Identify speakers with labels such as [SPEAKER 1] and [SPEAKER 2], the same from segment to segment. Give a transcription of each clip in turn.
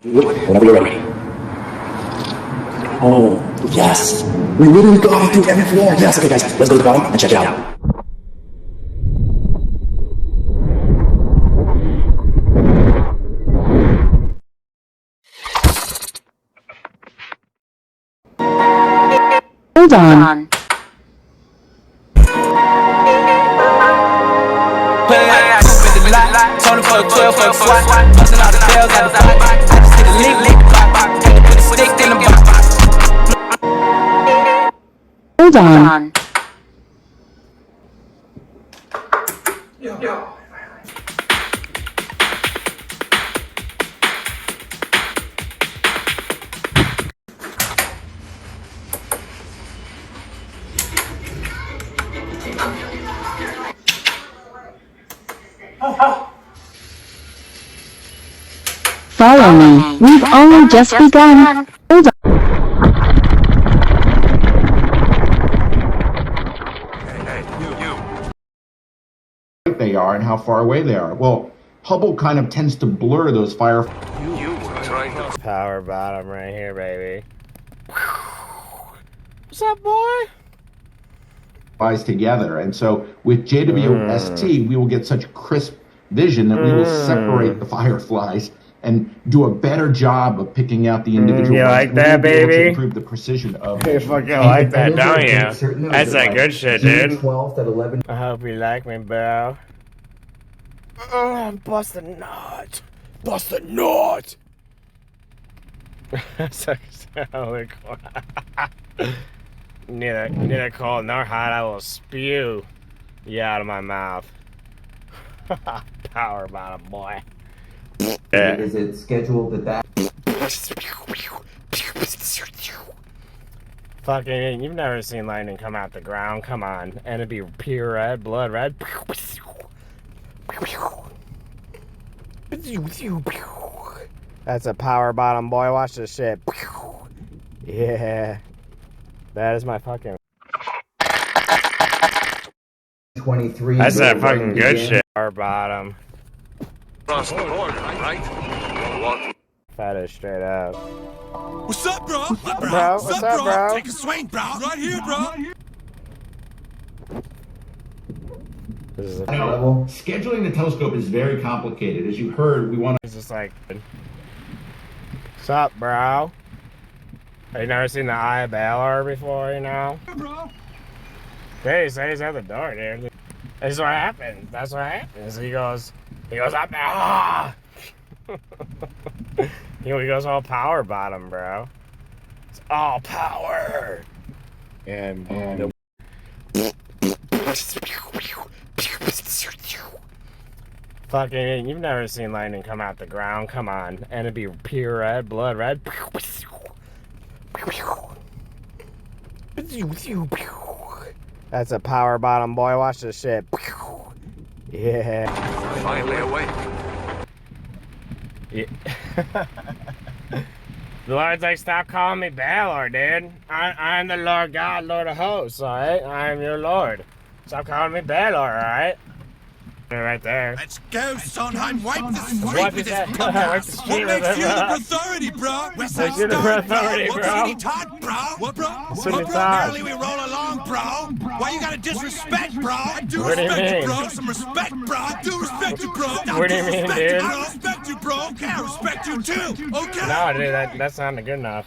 [SPEAKER 1] Whenever you're ready. Oh, yes! We literally got it through every floor! Yes, okay guys, let's go to the bottom and check it out.
[SPEAKER 2] Hold on.
[SPEAKER 3] Tony for a 12 for a swat. Bustin' all the bells out the box. I just hit a lick, had to put a stick in the box.
[SPEAKER 2] Hold on. Follow me. We've only just begun. Hold on.
[SPEAKER 4] They are and how far away they are. Well, Hubble kind of tends to blur those fire.
[SPEAKER 5] Power bottom right here, baby. What's up, boy?
[SPEAKER 4] Flies together, and so with JWST, we will get such crisp vision that we will separate the fireflies and do a better job of picking out the individual.
[SPEAKER 5] You like that, baby?
[SPEAKER 4] To improve the precision of.
[SPEAKER 5] You fucking like that, don't you? That's that good shit, dude.
[SPEAKER 1] 12 at 11.
[SPEAKER 5] I hope you like me, bro. Bust a nut. Bust a nut. So neither cold nor hot, I will spew you out of my mouth. Power bottom, boy. Yeah.
[SPEAKER 1] Is it scheduled that?
[SPEAKER 5] Fucking, you've never seen lightning come out the ground. Come on. And it'd be pure red, blood red. That's a power bottom, boy. Watch this shit. Yeah. That is my fucking.
[SPEAKER 1] 23.
[SPEAKER 5] That's that fucking good shit. Power bottom.
[SPEAKER 6] Across the border, right?
[SPEAKER 5] Fat is straight up.
[SPEAKER 6] What's up, bro?
[SPEAKER 5] What's up, bro?
[SPEAKER 6] Take a swing, bro. Right here, bro.
[SPEAKER 5] This is a
[SPEAKER 4] Level. Scheduling the telescope is very complicated. As you heard, we want to.
[SPEAKER 5] It's just like, what's up, bro? Have you never seen the Eye of Baylor before, you know?
[SPEAKER 6] Yeah, bro.
[SPEAKER 5] Hey, he said he's at the door, dude. That's what happens. That's what happens. He goes up there. Ah! He goes all power bottom, bro. It's all power. And fucking, you've never seen lightning come out the ground. Come on. And it'd be pure red, blood red. That's a power bottom, boy. Watch this shit. Yeah.
[SPEAKER 6] Finally awake.
[SPEAKER 5] Yeah. The Lord's like, stop calling me Baylor, dude. I'm the Lord God, Lord of hosts, alright? I am your Lord. Stop calling me Baylor, alright? Right there.
[SPEAKER 6] Let's go, Sondheim. Wipe the street
[SPEAKER 5] Wipe
[SPEAKER 6] with
[SPEAKER 5] his
[SPEAKER 6] this
[SPEAKER 5] ass.
[SPEAKER 6] punk
[SPEAKER 5] Wipe
[SPEAKER 6] ass.
[SPEAKER 5] the street
[SPEAKER 6] What
[SPEAKER 5] with
[SPEAKER 6] makes
[SPEAKER 5] it,
[SPEAKER 6] you the
[SPEAKER 5] bro.
[SPEAKER 6] authority, bro? West
[SPEAKER 5] Makes
[SPEAKER 6] Side
[SPEAKER 5] you the
[SPEAKER 6] Star,
[SPEAKER 5] authority,
[SPEAKER 6] bro.
[SPEAKER 5] bro.
[SPEAKER 6] What Todd, bro? What, bro?
[SPEAKER 5] Sweeney
[SPEAKER 6] What, bro?
[SPEAKER 5] Todd.
[SPEAKER 6] Barely we roll along, bro. Why you gotta disrespect, bro? I do
[SPEAKER 5] What do you
[SPEAKER 6] respect you,
[SPEAKER 5] mean?
[SPEAKER 6] bro. Some respect, bro. I do respect you, bro.
[SPEAKER 5] What do you mean, dude?
[SPEAKER 6] I respect you, bro. Okay, I respect you too. Okay.
[SPEAKER 5] No, dude, that's not good enough.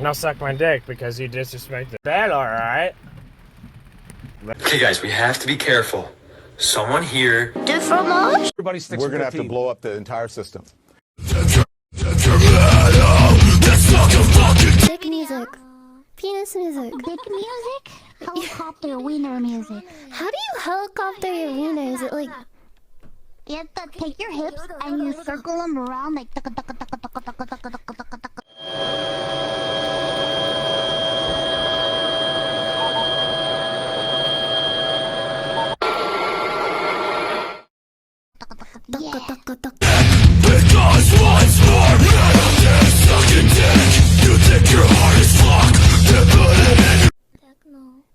[SPEAKER 5] Now suck my dick because you disrespected Baylor, alright?
[SPEAKER 7] Okay, guys, we have to be careful. Someone here.
[SPEAKER 8] Du fromage?
[SPEAKER 9] We're going to have to blow up the entire system.
[SPEAKER 8] Dick music. Penis music.
[SPEAKER 10] Dick music? Helicopter wiener music.
[SPEAKER 8] How do you helicopter your wiener? Is it like...
[SPEAKER 10] You have to take your hips and you circle them around like...
[SPEAKER 6] Because once more, sucking dick. You think your heart is fuck.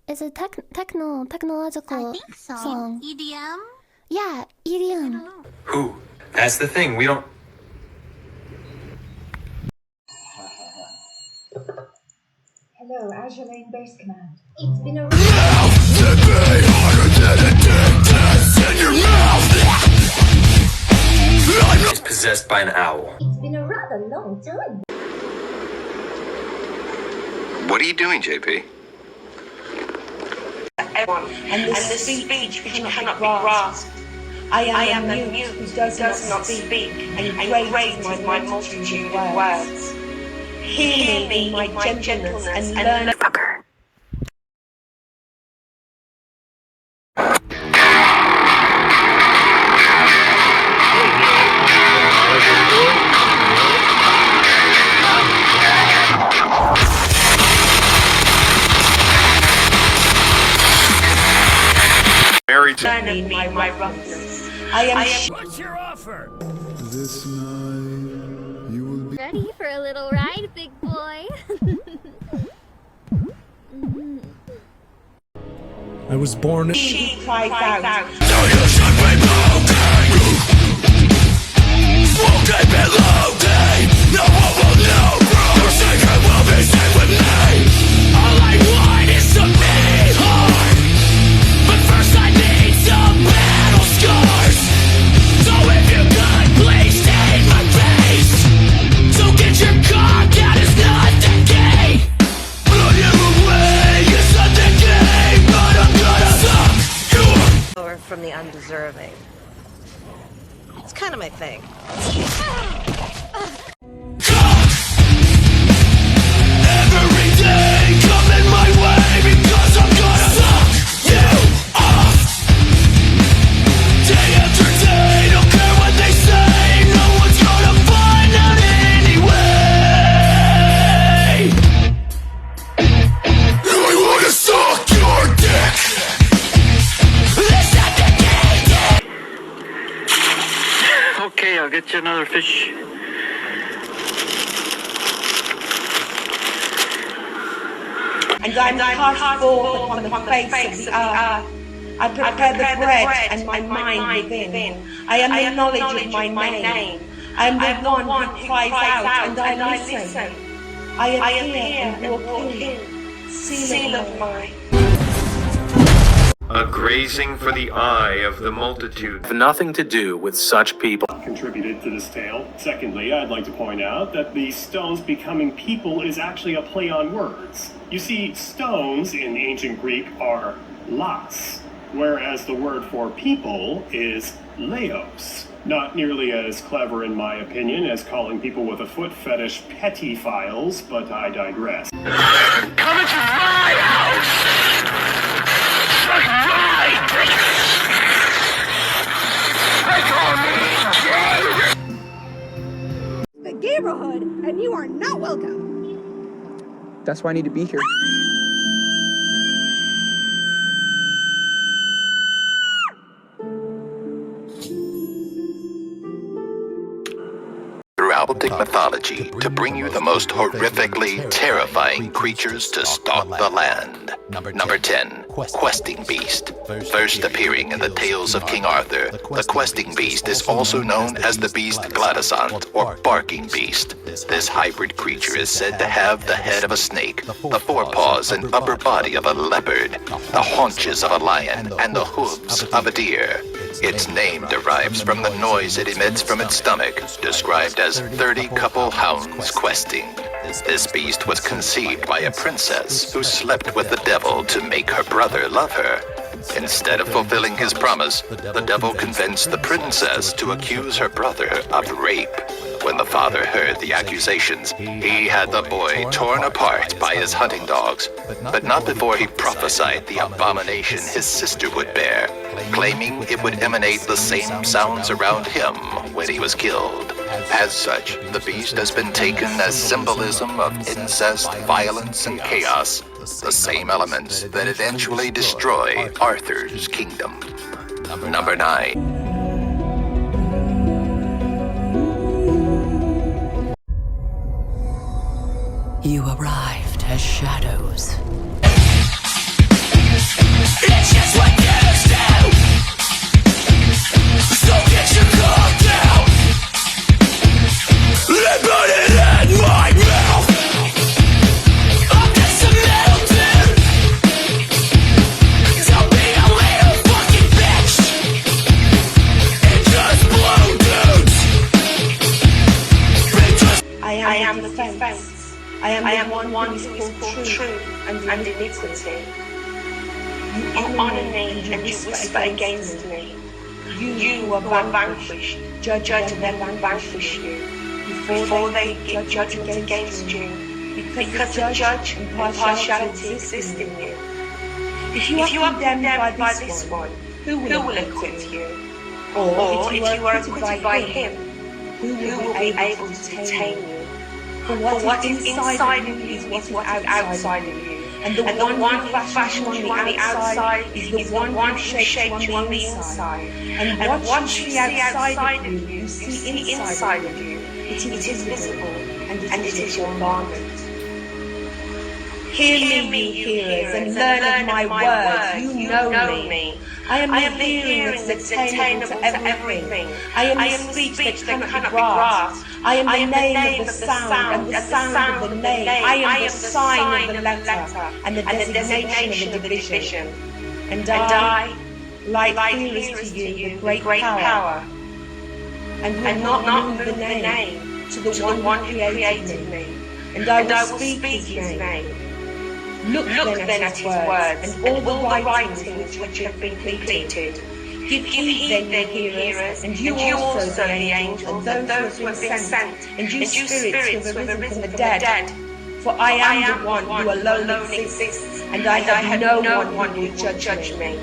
[SPEAKER 8] It's a technological
[SPEAKER 10] I think so.
[SPEAKER 8] song.
[SPEAKER 10] EDM?
[SPEAKER 8] Yeah, EDM.
[SPEAKER 7] Who? That's the thing. We don't.
[SPEAKER 11] Hello, Azure Lane Base Command. It's been a
[SPEAKER 7] Is possessed by an owl.
[SPEAKER 11] It's been a rather long time.
[SPEAKER 12] What are you doing, JP?
[SPEAKER 13] And the speech which cannot be grasped. I am the mute who does not speak, and great is my multitude of words. Hear me in my gentleness and learn. Learning my roughness. I am.
[SPEAKER 5] What's your offer?
[SPEAKER 6] This night you will be
[SPEAKER 8] Ready for a little ride, big boy?
[SPEAKER 14] I was born.
[SPEAKER 13] She cried out.
[SPEAKER 6] no one will know. Your secret will be safe with me. All I want is to be hard, but first I need some battle scars. So if you could, please stay in my face. So get your cock out, it's not the game. Blow you away, it's not the game. But I'm gonna suck your
[SPEAKER 15] from the undeserving. It's kind of my thing.
[SPEAKER 6] Every day coming my way because I'm gonna suck you off. Day after day, don't care what they say. No one's gonna find out anyway. I wanna suck your dick. Let's not the game.
[SPEAKER 16] Okay, I'll get you another fish.
[SPEAKER 13] And I cast forth upon the face of the earth. I prepare the bread and my mind within. I am the knowledge of my name. I am the one who cries out and I listen. I appear and walk in, seal of mine.
[SPEAKER 17] A grazing for the eye of the multitude. Have nothing to do with such people.
[SPEAKER 18] Contributed to this tale. Secondly, I'd like to point out that the stones becoming people is actually a play on words. You see, stones in ancient Greek are las, whereas the word for people is leos. Not nearly as clever, in my opinion, as calling people with a foot fetish petty-philes, but I digress.
[SPEAKER 6] Come into my house! Suck my dick!
[SPEAKER 19] The neighborhood, and you are not welcome.
[SPEAKER 20] That's why I need to be here.
[SPEAKER 12] Throughout Celtic mythology to bring you the most horrifically terrifying creatures to stalk the land. Number 10. Questing Beast. First appearing in the Tales of King Arthur, the Questing Beast is also known as the Beast Gladysant, or Barking Beast. This hybrid creature is said to have the head of a snake, the forepaws and upper body of a leopard, the haunches of a lion, and the hooves of a deer. Its name derives from the noise it emits from its stomach, described as 30 couple hounds questing. This beast was conceived by a princess who slept with the devil to make her brother love her. Instead of fulfilling his promise, the devil convinced the princess to accuse her brother of rape. When the father heard the accusations, he had the boy torn apart by his hunting dogs, but not before he prophesied the abomination his sister would bear, claiming it would emanate the same sounds around him when he was killed. As such, the beast has been taken as symbolism of incest, violence, and chaos, the same elements that eventually destroy Arthur's kingdom. Number 9.
[SPEAKER 21] You arrived as shadows.
[SPEAKER 6] It's just what ghosts do. So get your cock down and put it in my mouth. I'm just a
[SPEAKER 13] I am the defense. I am the one who is called truth and iniquity. You honor me and you whisper against me. You who are vanquished, judge them and vanquish you before they give judgment against you, because the judge and partiality exist in you. If you are condemned by this one, who will acquit you? Or if you are acquitted by him, who will be able to detain you? For what is inside of you is what is outside of you. And the one who fashioned you on the outside is the one who shaped you on the inside. And what you see outside of you see inside of you. It is visible, and it is your garment. Hear me, you hearers, and learn of my words. You know me. I am the hearing that's attainable to everything. I am the speech that cannot be grasped. I am the name of the sound, and the sound of the name. I am the sign of the letter, and the designation of the division. And I, like hearers to you, the great power, and will not move the name to the one who created me. And I will speak his name. Look then at his words, and all the writings which have been completed. Give heed then, hearers, and you also, the angels, and those who have been sent, and you spirits who have risen from the dead. For I am the one who alone exists, and I have no one who will judge me.